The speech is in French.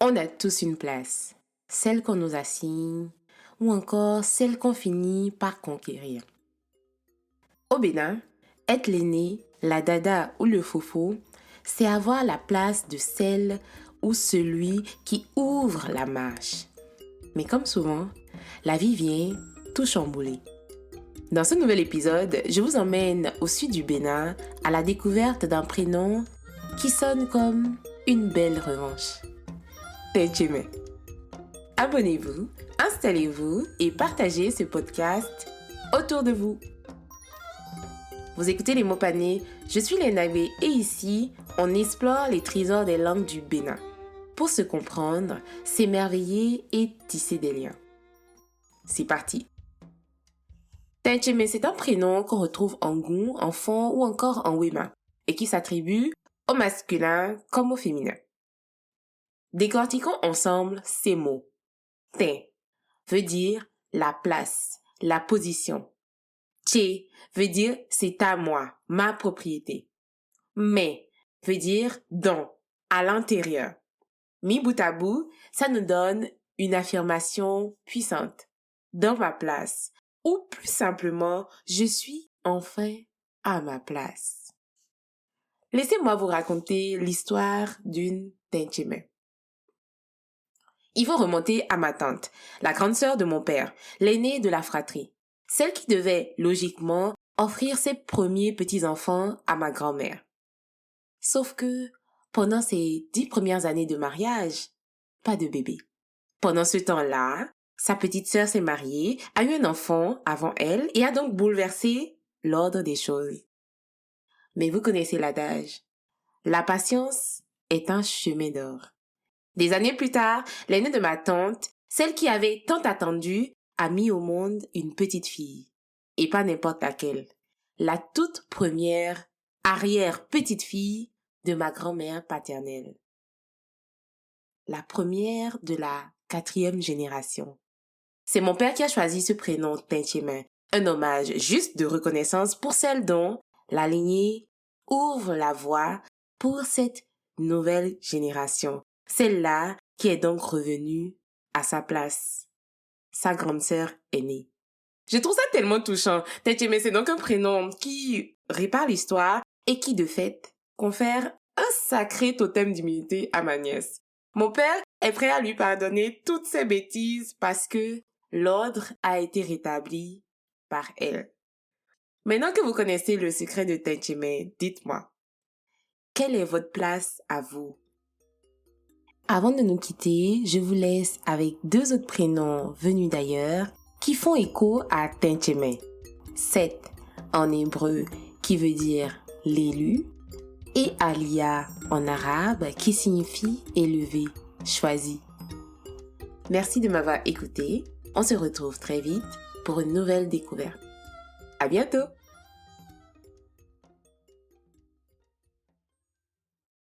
On a tous une place, celle qu'on nous assigne ou encore celle qu'on finit par conquérir. Au Bénin, être l'aîné, la dada ou le fofo, c'est avoir la place de celle ou celui qui ouvre la marche. Mais comme souvent, la vie vient tout chambouler. Dans ce nouvel épisode, je vous emmène au sud du Bénin à la découverte d'un prénom qui sonne comme une belle revanche. Tentcheme. Abonnez-vous, installez-vous et partagez ce podcast autour de vous. Vous écoutez Les mots panés, je suis Lénavé et ici, on explore les trésors des langues du Bénin. Pour se comprendre, s'émerveiller et tisser des liens. C'est parti. Tentcheme, c'est un prénom qu'on retrouve en Goum, en Fon ou encore en Wema et qui s'attribue au masculin comme au féminin. Décortiquons ensemble ces mots. Ten veut dire la place, la position. Tché veut dire c'est à moi, ma propriété. Mais veut dire dans, à l'intérieur. Mi bout à bout, ça nous donne une affirmation puissante. Dans ma place. Ou plus simplement, je suis enfin à ma place. Laissez-moi vous raconter l'histoire d'une Tentcheme. Il faut remonter à ma tante, la grande sœur de mon père, l'aînée de la fratrie, celle qui devait, logiquement, offrir ses premiers petits-enfants à ma grand-mère. Sauf que, pendant ses 10 premières années de mariage, pas de bébé. Pendant ce temps-là, sa petite sœur s'est mariée, a eu un enfant avant elle et a donc bouleversé l'ordre des choses. Mais vous connaissez l'adage. La patience est un chemin d'or. Des années plus tard, l'aînée de ma tante, celle qui avait tant attendu, a mis au monde une petite fille. Et pas n'importe laquelle. La toute première arrière-petite-fille de ma grand-mère paternelle. La première de la 4e génération. C'est mon père qui a choisi ce prénom Tentcheme, un hommage juste de reconnaissance pour celle dont la lignée ouvre la voie pour cette nouvelle génération. Celle-là qui est donc revenue à sa place. Sa grande sœur aînée. Je trouve ça tellement touchant. Tentcheme, c'est donc un prénom qui répare l'histoire et qui, de fait, confère un sacré totem d'immunité à ma nièce. Mon père est prêt à lui pardonner toutes ses bêtises parce que l'ordre a été rétabli par elle. Maintenant que vous connaissez le secret de Tentcheme, dites-moi, quelle est votre place à vous? Avant de nous quitter, je vous laisse avec 2 autres prénoms venus d'ailleurs qui font écho à Tentcheme. Set en hébreu qui veut dire l'élu et Alia en arabe qui signifie élevé, choisi. Merci de m'avoir écouté. On se retrouve très vite pour une nouvelle découverte. À bientôt!